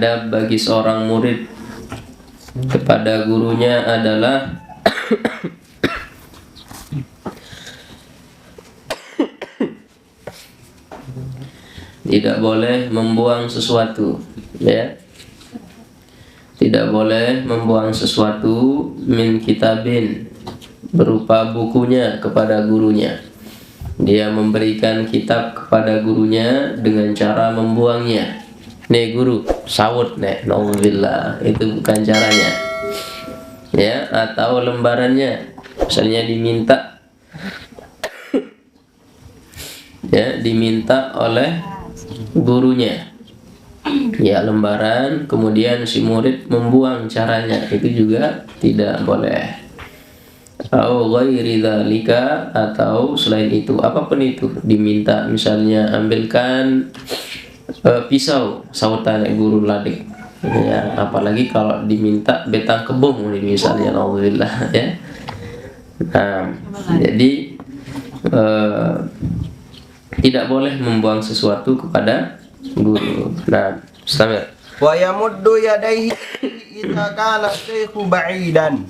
adab bagi seorang murid kepada gurunya adalah tidak boleh membuang sesuatu, ya. Tidak boleh membuang sesuatu min kitabin, berupa bukunya kepada gurunya. Dia memberikan kitab kepada gurunya dengan cara membuangnya. Nih guru, sawut nih, nauzubillah, itu bukan caranya. Ya, atau lembarannya, misalnya diminta oleh gurunya, ya, lembaran, kemudian si murid membuang caranya, itu juga tidak boleh. Atau ghairi dzalika, atau selain itu, apapun itu diminta, misalnya ambilkan pisau, sautan guru ladik, ya, apalagi kalau diminta betang kebun misalnya, alhamdulillah, ya. Nah, jadi tidak boleh membuang sesuatu kepada guru. Nah, Ustaz. Wa yamuddu yadayhi idza kana shaykhu ba'idan.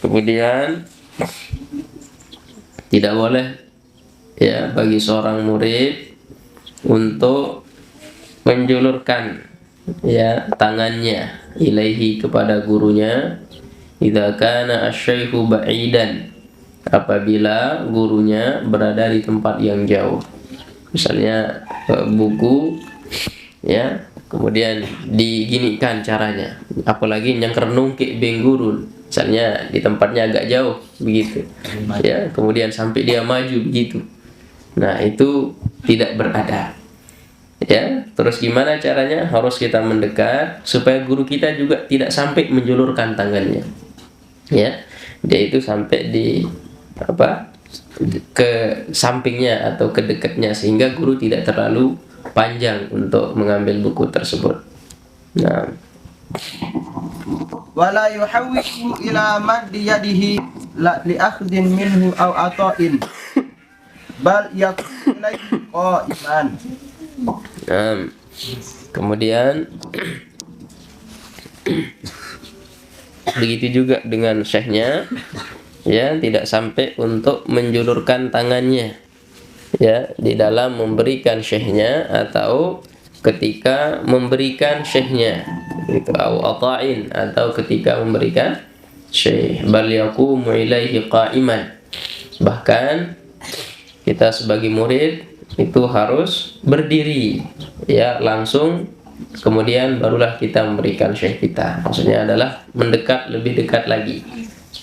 Kemudian tidak boleh, ya, bagi seorang murid untuk menjulurkan, ya, tangannya ilaihi, kepada gurunya, idza kana asy-syaikhu ba'idan, apabila gurunya berada di tempat yang jauh. Misalnya buku, ya, kemudian diginikan caranya, apalagi yang nungkik beng gurun, misalnya di tempatnya agak jauh begitu, ya, kemudian sampai dia maju begitu. Nah, itu tidak beradab, ya. Terus gimana caranya? Harus kita mendekat supaya guru kita juga tidak sampai menjulurkan tangannya, ya. Dia itu sampai di ke sampingnya atau ke dekatnya, sehingga guru tidak terlalu panjang untuk mengambil buku tersebut. Nah, Wala yuhawwiku ila maddi yadihi li akhdin minhu aw ata'in, bal yakun ilayhi qa'iman. nah, kemudian begitu juga dengan syekhnya, ya, tidak sampai untuk menjulurkan tangannya, ya, di dalam memberikan syekhnya atau ketika memberikan syekhnya, itu au ata'in, atau ketika memberikan syekh. Bal yaqumu ilaihi qa'iman, bahkan kita sebagai murid itu harus berdiri, ya, langsung, kemudian barulah kita memberikan syekh kita. Maksudnya adalah mendekat, lebih dekat lagi,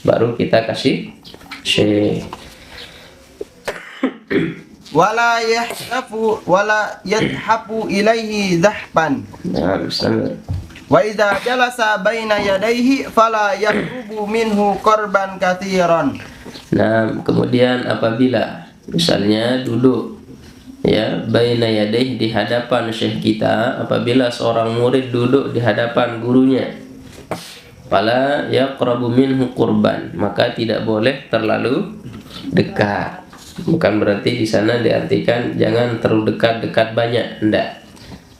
baru kita kasih syekh. Wala yadhafu ilaihi dhahban. Nah, misalnya, Wa idza jalasa baina yadayhi fala yaqrubu minhu qarban katsiran. nah, kemudian apabila misalnya duduk, ya, baina yadayhi, di hadapan syekh kita, apabila seorang murid duduk di hadapan gurunya, fala yaqrabu minhu qurban, maka tidak boleh terlalu dekat. Bukan berarti di sana diartikan jangan terlalu dekat banyak, enggak,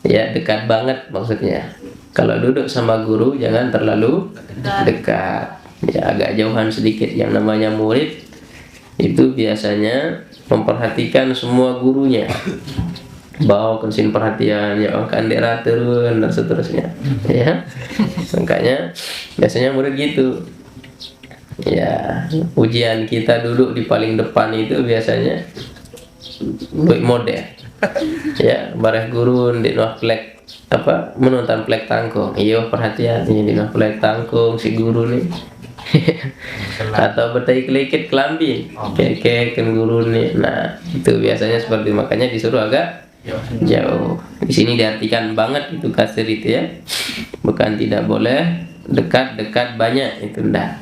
ya, dekat banget maksudnya. Kalau duduk sama guru jangan terlalu dekat, ya, agak jauhan sedikit. Yang namanya murid itu biasanya memperhatikan semua gurunya, bawa kensin perhatian, ya, kan daerah turun dan seterusnya, ya. Makanya biasanya murid gitu, ya. Ujian kita duduk di paling depan itu biasanya buat model, ya, bareh gurun di noh plek menonton plek tangkung, iyo perhatian ini di noh plek tangkung si guru nih. Atau bertai kelekit kelambi, kayak guru nih. Nah, itu biasanya seperti, makanya disuruh agak jauh. Di sini diartikan banget itu kasir itu, ya, bukan tidak boleh dekat banyak, itu enggak,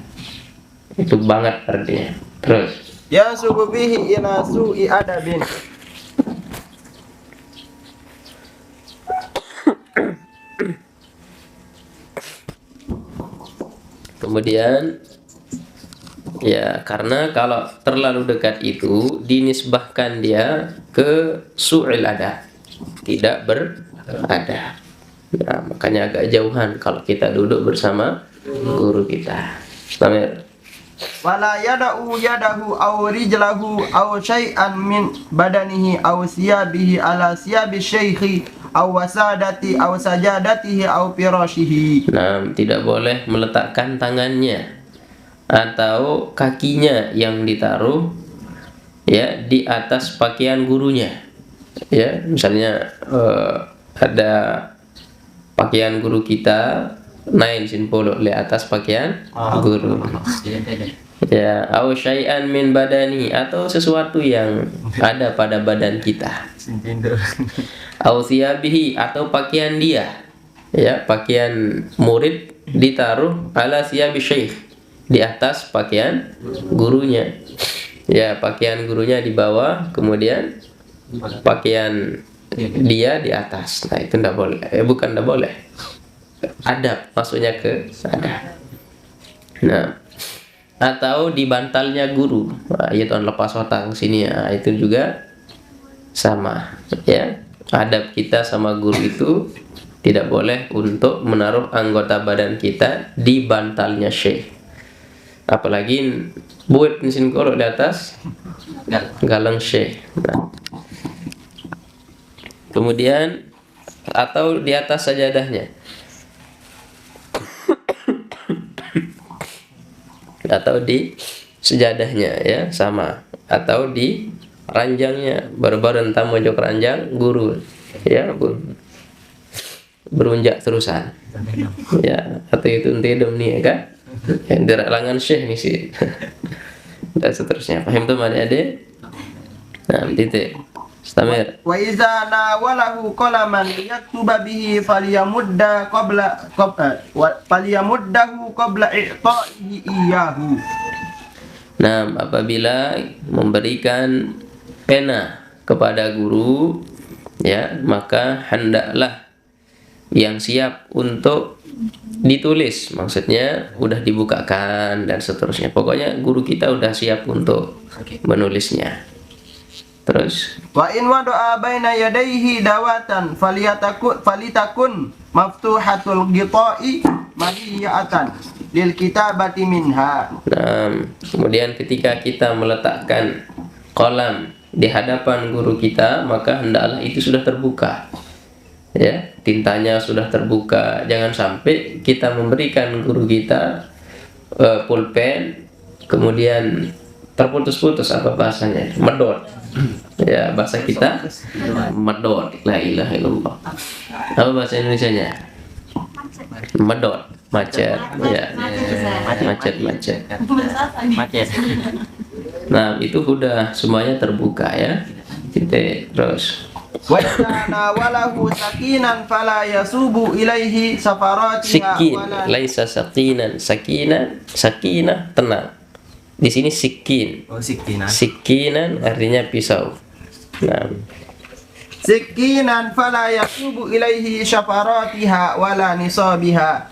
itu banget artinya. Terus Ya subu bihi ila su'i adabin. kemudian, ya, karena kalau terlalu dekat itu dinisbahkan dia ke su'il adab, tidak beradab. Nah, makanya agak jauhan kalau kita duduk bersama guru kita. Samir. Wala yada'u yadahu aw rijlahu aw syai'an min badanihi aw siyabihi ala siyabi syaikhi aw wasadati aw sajadatihi aw firashihi. Nah, tidak boleh meletakkan tangannya atau kakinya yang ditaruh ya di atas pakaian gurunya. Ya, misalnya ada pakaian guru kita naik simpolo di atas pakaian guru. Ya, au syai'an min badani, atau sesuatu yang ada pada badan kita. Au thiyabihi, atau pakaian dia. Ya, pakaian murid ditaruh ala thiyabi syekh, di atas pakaian gurunya. Ya, pakaian gurunya di bawah, kemudian pakaian dia di atas. Nah, itu tidak boleh. Bukan tidak boleh. Adab, maksudnya ke adab. Nah, atau di bantalnya guru. Nah, ya tuan lepas otang sini ya, itu juga sama. Ya, adab kita sama guru itu tidak boleh untuk menaruh anggota badan kita di bantalnya syekh. Apalagi buat mesin kolok di atas galang syekh. Nah. Kemudian atau di atas sajadahnya. Atau di sejadahnya, ya sama, atau di ranjangnya, baru-baru entah mojok ranjang guru, ya berunjak terusan, ya, atau itu tidum nih ya kan, yang deralangan syekh nih sih, dan seterusnya. Paham tuh mana ada? Nah, titik. Istamir. Wa iza nawalahu qalaman yaktuba bihi falyamuddahu qabla i'ta'ihi iyyahu. Nah, apabila memberikan pena kepada guru, ya, maka hendaklah yang siap untuk ditulis, maksudnya udah dibukakan dan seterusnya. Pokoknya guru kita udah siap untuk menulisnya. Terus Wa in wada'a baina yadayhi dawatan falitakun maftuhatul ghita'i madiyatan lil kitabati minha. Nah, kemudian ketika kita meletakkan kolam di hadapan guru kita, maka hendaklah itu sudah terbuka. Ya, tintanya sudah terbuka. Jangan sampai kita memberikan guru kita pulpen, kemudian terputus-putus, apa bahasanya? Medot. Ya, bahasa kita medot. La ilaha illallah. Apa bahasa Indonesianya? Medot, macet. Ya, macet. Nah, itu sudah semuanya terbuka ya. Titik. Terus Wa kana walahu sakinan fala yasubu ilaihi safaratiha sikin, wala laisa sakinan. Sakinah tenang. Di sini sikin. Sikinan artinya pisau. Nah, sikinan fala yasubu ilaihi safaratiha wala nisabiha.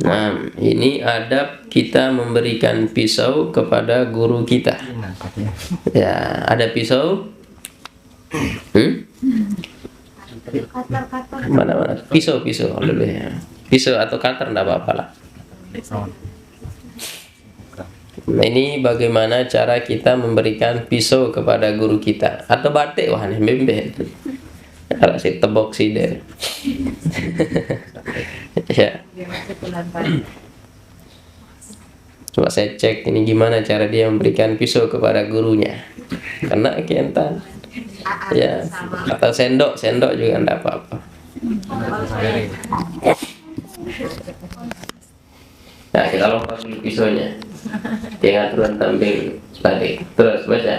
nah, ini adab kita memberikan pisau kepada guru kita. Ya, ada pisau. Mana? Pisau dulu ya. Pisau atau cutter enggak apa-apa lah. Nah, ini bagaimana cara kita memberikan pisau kepada guru kita, atau batik wah nih bembe. Kalau si tebok si deh. Ya. Coba saya cek ini gimana cara dia memberikan pisau kepada gurunya. Karena kentan. Ya, atau sendok juga enggak apa-apa. Nah, kita lepas dulu pisaunya. Dia aturan tamping tadi. Terus baca.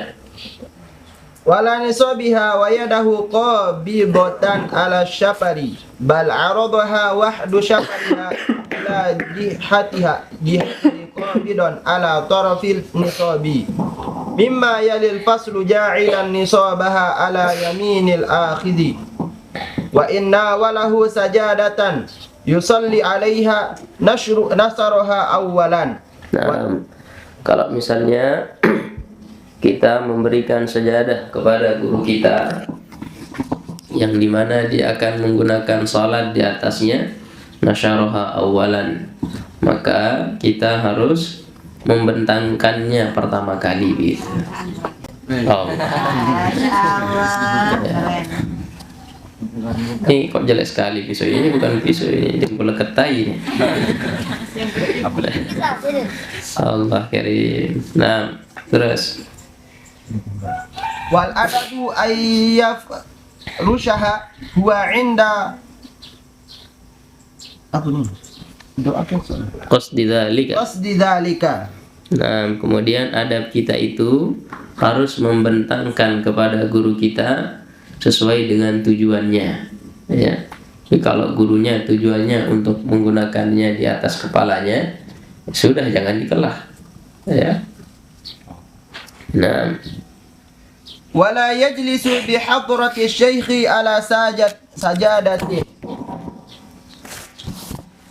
Wala nisabiha wa yadahu qabidatan ala syafari bal aradaha wahdu syafariha ila jihatiha qabidan ala tarafil nisabi mimma yalil faslu ja'ilan nisabaha ala yaminil akhidhi wa inna walahu sajadatan yusalli alaiha nasaraha awwalan. Nah, kalau misalnya kita memberikan sajadah kepada guru kita, yang dimana dia akan menggunakan salat di atasnya, nasyaraha awalan, maka kita harus membentangkannya pertama kali gitu. Oh. Ya. Ini kok jelek sekali pisau ini, bukan pisau ini, jempol ketai ini. Allah karim. Nah, terus wal adadu ayyaf rushaha huwa inda apa nih? Doa apa? qasdi dzalika. Qasdi dzalika. Nah, kemudian adab kita itu harus membentangkan kepada guru kita sesuai dengan tujuannya, ya. Jadi kalau gurunya tujuannya untuk menggunakannya di atas kepalanya, sudah jangan dikelah, ya. Nah, wala yajlisu bi hadrati syaikhi ala sajadati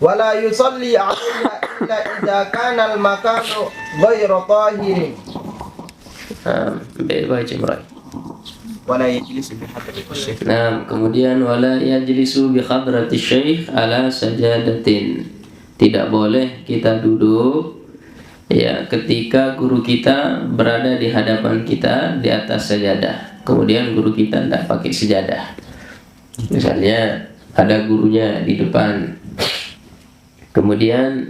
wala yusalli 'alaiha illa idza kana al-makanu ghayra tahirin. baik Cimrai. Wala yajlisu bi hadrati syaikh. Nah, kemudian wala yajlisu bi hadrati syaikh ala sajadatin. Tidak boleh kita duduk, ya, ketika guru kita berada di hadapan kita di atas sajadah. Kemudian guru kita tidak pakai sajadah. Misalnya ada gurunya di depan, kemudian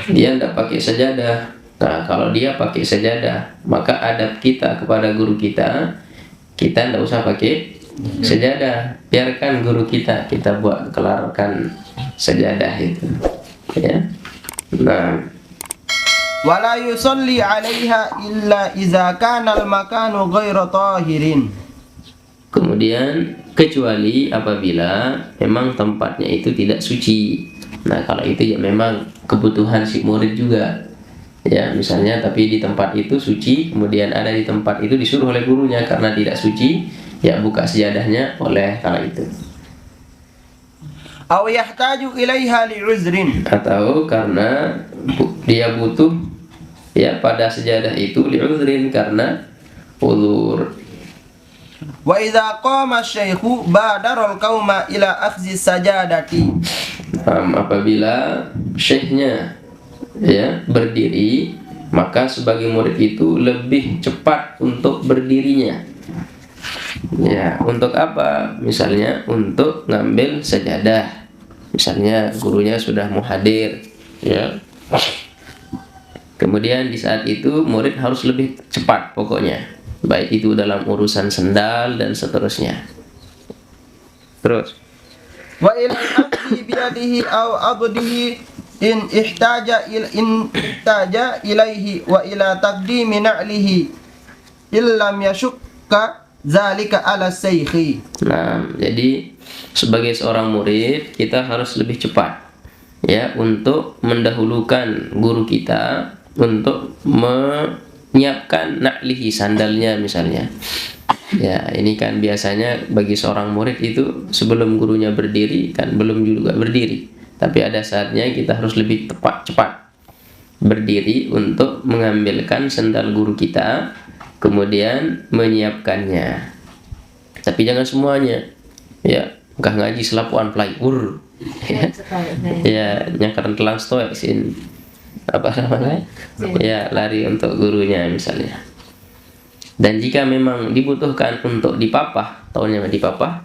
dia tidak pakai sajadah. Nah, kalau dia pakai sajadah, maka adab kita kepada guru kita tidak usah pakai sajadah. Biarkan guru kita buat kelarkan sajadah itu, ya. Nah, wala yusalli 'alaiha illa idza kana al-makanu ghayra tahirin. kemudian kecuali apabila memang tempatnya itu tidak suci. Nah, kalau itu ya memang kebutuhan si murid juga, ya. Misalnya tapi di tempat itu suci, kemudian ada di tempat itu disuruh oleh gurunya karena tidak suci, ya buka sajadahnya oleh kala itu. Aw yahtaju ilaiha li'uzrin. Atau karena dia butuh, ya, pada sajadah itu li'udhrin, karena uzur. Wa idza qama asy-syaikhu badara al-qauma ila akhdhi sajadati. Apabila syekhnya, ya, berdiri, maka sebagai murid itu lebih cepat untuk berdirinya. Ya, untuk apa? Misalnya untuk ngambil sajadah. Misalnya gurunya sudah mau hadir, ya. Kemudian di saat itu murid harus lebih cepat pokoknya, baik itu dalam urusan sendal dan seterusnya. Terus Wa ila al-akhdhi bi yadihi aw addihi in ihtaja ilaihi wa ila taqdimi na'lihi illam yashukka zalika ala saykhi. Nah, jadi sebagai seorang murid kita harus lebih cepat, ya, untuk mendahulukan guru kita untuk menyiapkan na'lihi, sandalnya misalnya. Ya, ini kan biasanya bagi seorang murid itu sebelum gurunya berdiri kan belum juga berdiri, tapi ada saatnya kita harus lebih cepat berdiri untuk mengambilkan sandal guru kita, kemudian menyiapkannya. Tapi jangan semuanya, ya. Enggak ngaji selapuan playur, ya, nyangkaran telang stoek sin apa namanya, ya, lari untuk gurunya misalnya. Dan jika memang dibutuhkan untuk dipapah, tahunya dipapah?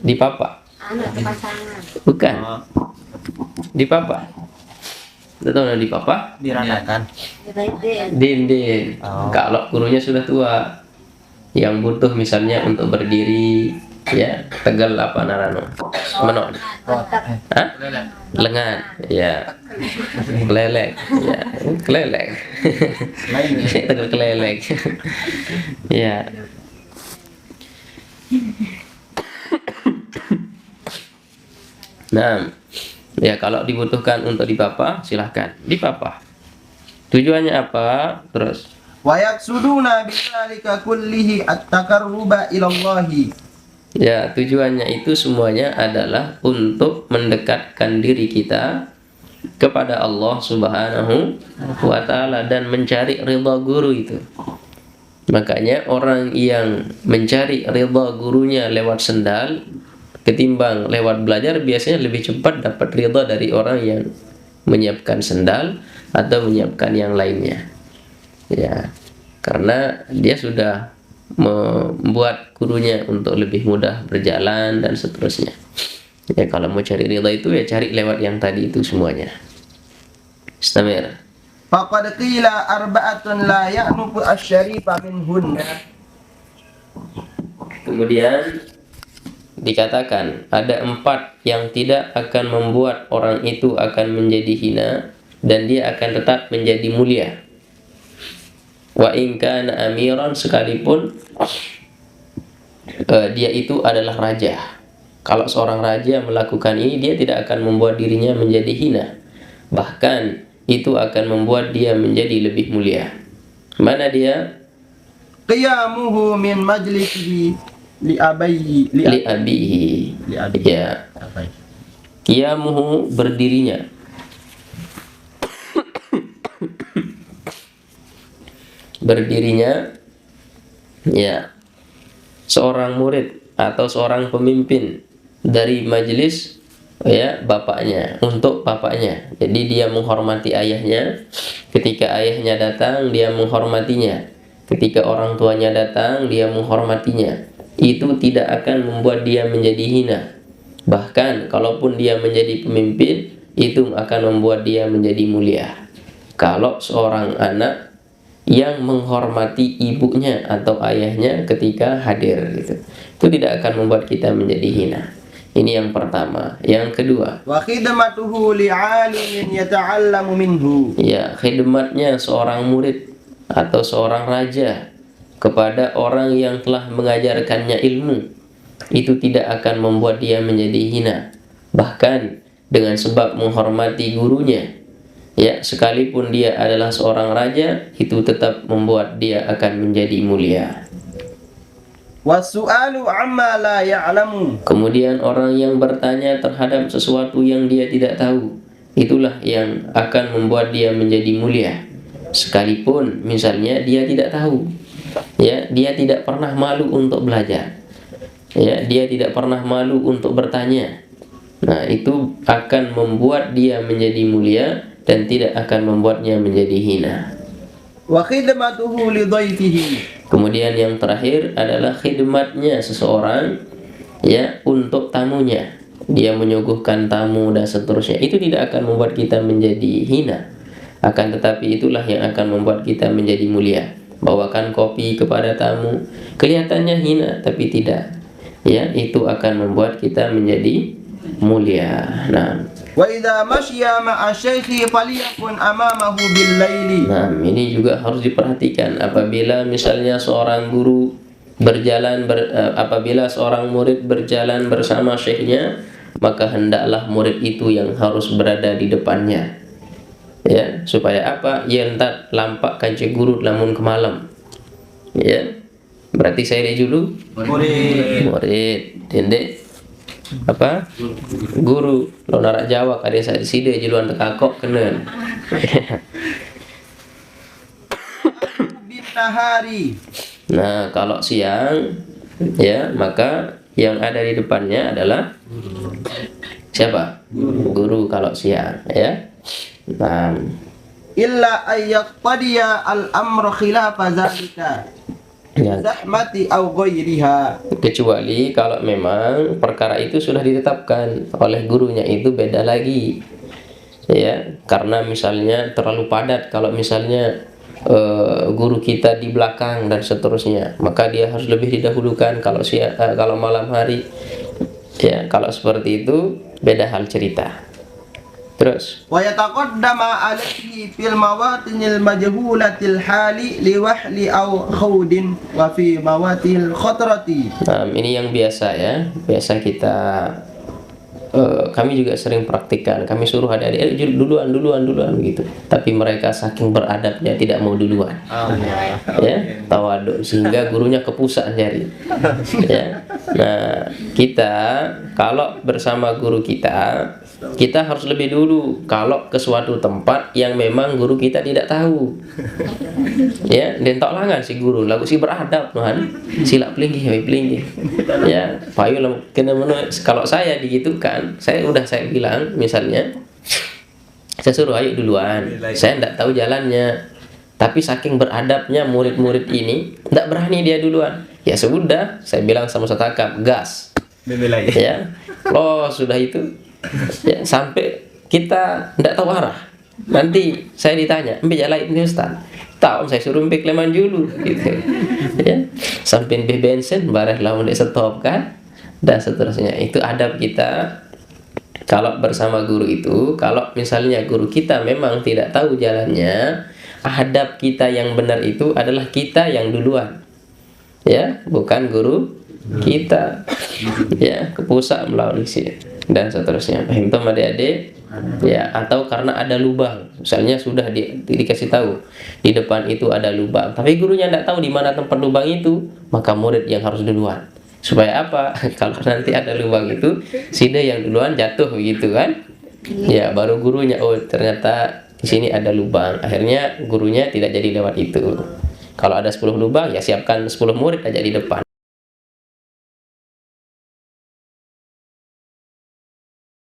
Dipapah? Bukan. Dipapah. Tidak tahu dipapah? Diranakan. Dinding. Kalau gurunya sudah tua, yang butuh misalnya untuk berdiri, ya, tegal apa narano? Menon. Hah? Lengan, ya. Kelelek, ya. Kelelek. Tegal kelelek. Ya. Nah, ya, kalau dibutuhkan untuk dipapah, silahkan dipapah. Tujuannya apa? Terus Wa yaksuduna bidzalika kullihi at-taqarruba ila Allah. ya, tujuannya itu semuanya adalah untuk mendekatkan diri kita kepada Allah Subhanahu wa ta'ala dan mencari ridha guru itu. Makanya orang yang mencari ridha gurunya lewat sendal ketimbang lewat belajar biasanya lebih cepat dapat ridha dari orang yang menyiapkan sendal atau menyiapkan yang lainnya. Ya, karena dia sudah membuat gurunya untuk lebih mudah berjalan dan seterusnya. Ya, kalau mau cari ridha itu ya cari lewat yang tadi itu semuanya. Istamir. Faqad qila arba'atun la ya'nubu asy-syarifa minhunna. Kemudian dikatakan ada 4 yang tidak akan membuat orang itu akan menjadi hina dan dia akan tetap menjadi mulia. Wa in kana amiran, sekalipun dia itu adalah raja. Kalau seorang raja melakukan ini, dia tidak akan membuat dirinya menjadi hina. Bahkan itu akan membuat dia menjadi lebih mulia. Mana dia? Qiyamuhu min majlisihi li abihi Ya. Qiyamuhu, berdirinya. Berdirinya ya seorang murid atau seorang pemimpin dari majelis ya bapaknya, untuk bapaknya. Jadi dia menghormati ayahnya. Ketika ayahnya datang, dia menghormatinya. Ketika orang tuanya datang, dia menghormatinya. Itu tidak akan membuat dia menjadi hina. Bahkan kalaupun dia menjadi pemimpin, itu akan membuat dia menjadi mulia. Kalau seorang anak yang menghormati ibunya atau ayahnya ketika hadir, gitu, itu tidak akan membuat kita menjadi hina. Ini yang pertama. Yang kedua, wa khidmatuhu li'alimin yata'allamu minhu. ya, khidmatnya seorang murid atau seorang raja kepada orang yang telah mengajarkannya ilmu, itu tidak akan membuat dia menjadi hina. Bahkan dengan sebab menghormati gurunya, ya, sekalipun dia adalah seorang raja, itu tetap membuat dia akan menjadi mulia. Wasu'alu amma la ya'lamu. Kemudian orang yang bertanya terhadap sesuatu yang dia tidak tahu, itulah yang akan membuat dia menjadi mulia. Sekalipun misalnya dia tidak tahu, ya, dia tidak pernah malu untuk belajar, ya, dia tidak pernah malu untuk bertanya. Nah, itu akan membuat dia menjadi mulia dan tidak akan membuatnya menjadi hina. Wa khidmatuhu li dhaifihi. Kemudian yang terakhir adalah khidmatnya seseorang ya untuk tamunya. Dia menyuguhkan tamu dan seterusnya. Itu tidak akan membuat kita menjadi hina. Akan tetapi itulah yang akan membuat kita menjadi mulia. Bawakan kopi kepada tamu, kelihatannya hina tapi tidak. Ya, itu akan membuat kita menjadi mulia. Nah, Wa idza masya ma'a syaikhi falyakun amamahu bil laili. Nah, ini juga harus diperhatikan. Apabila misalnya seorang guru apabila seorang murid berjalan bersama syekhnya, maka hendaklah murid itu yang harus berada di depannya. Ya, supaya apa? Ya, entar lampak kancing guru lamun kemalam. Ya. Berarti saya dulu murid. Dendek apa? Guru. Lo narak Jawa kade saya side jeluan tekakok kenen. Binahari. Nah, kalau siang ya, maka yang ada di depannya adalah siapa? Guru kalau siang, ya. Nah, Illa ayyaqtadiya al-amru khilafa zalika. ya, Zahmati au ghairiha. kecuali kalau memang perkara itu sudah ditetapkan oleh gurunya, itu beda lagi. Ya, karena misalnya terlalu padat, kalau misalnya guru kita di belakang dan seterusnya, maka dia harus lebih didahulukan kalau malam hari. Ya, kalau seperti itu beda hal cerita. Terus Wa yataqaddama alaihi fil mawatinil majhulatil hali liwahli au khawdin wa fi mawatil khatrati. nah, ini yang biasa ya, biasa kita kami juga sering praktikkan. Kami suruh adik-adik duluan begitu, tapi mereka saking beradabnya tidak mau duluan. Ya, tawaduk, sehingga gurunya kepusan jari. Ya. Nah, kita kalau bersama guru kita kita harus lebih dulu kalau ke suatu tempat yang memang guru kita tidak tahu. Ya, dentok langan si guru, lagu si beradab Tuhan. Silap pelinggi, ya, payu kena kalau saya digitukan, saya bilang misalnya, saya suruh ayo duluan, saya tidak tahu jalannya. Tapi saking beradabnya murid-murid ini, tidak berani dia duluan. Ya sudah, saya bilang sama Satakap, gas. Ya, sudah itu. Ya, sampai kita tidak tahu arah. Nanti saya ditanya, "Ambil jalan ini Ustaz." Tahu saya suruh ambil Kleman dulu, gitu. Ya, sampai di bensin, barang lawan di stop kan, dan seterusnya. Itu adab kita. Kalau bersama guru itu, kalau misalnya guru kita memang tidak tahu jalannya, adab kita yang benar itu adalah kita yang duluan, ya, bukan guru kita, ya, ke pusat melawan isi dan seterusnya. Paham tuh adik-adik? Ya, atau karena ada lubang, misalnya sudah dikasih tahu di depan itu ada lubang, tapi gurunya tidak tahu di mana tempat lubang itu, maka murid yang harus duluan. Supaya apa? Kalau nanti ada lubang itu, sida yang duluan jatuh begitu kan? Ya, baru gurunya, oh ternyata di sini ada lubang. Akhirnya gurunya tidak jadi lewat itu. Kalau ada 10 lubang, ya siapkan 10 murid aja di depan.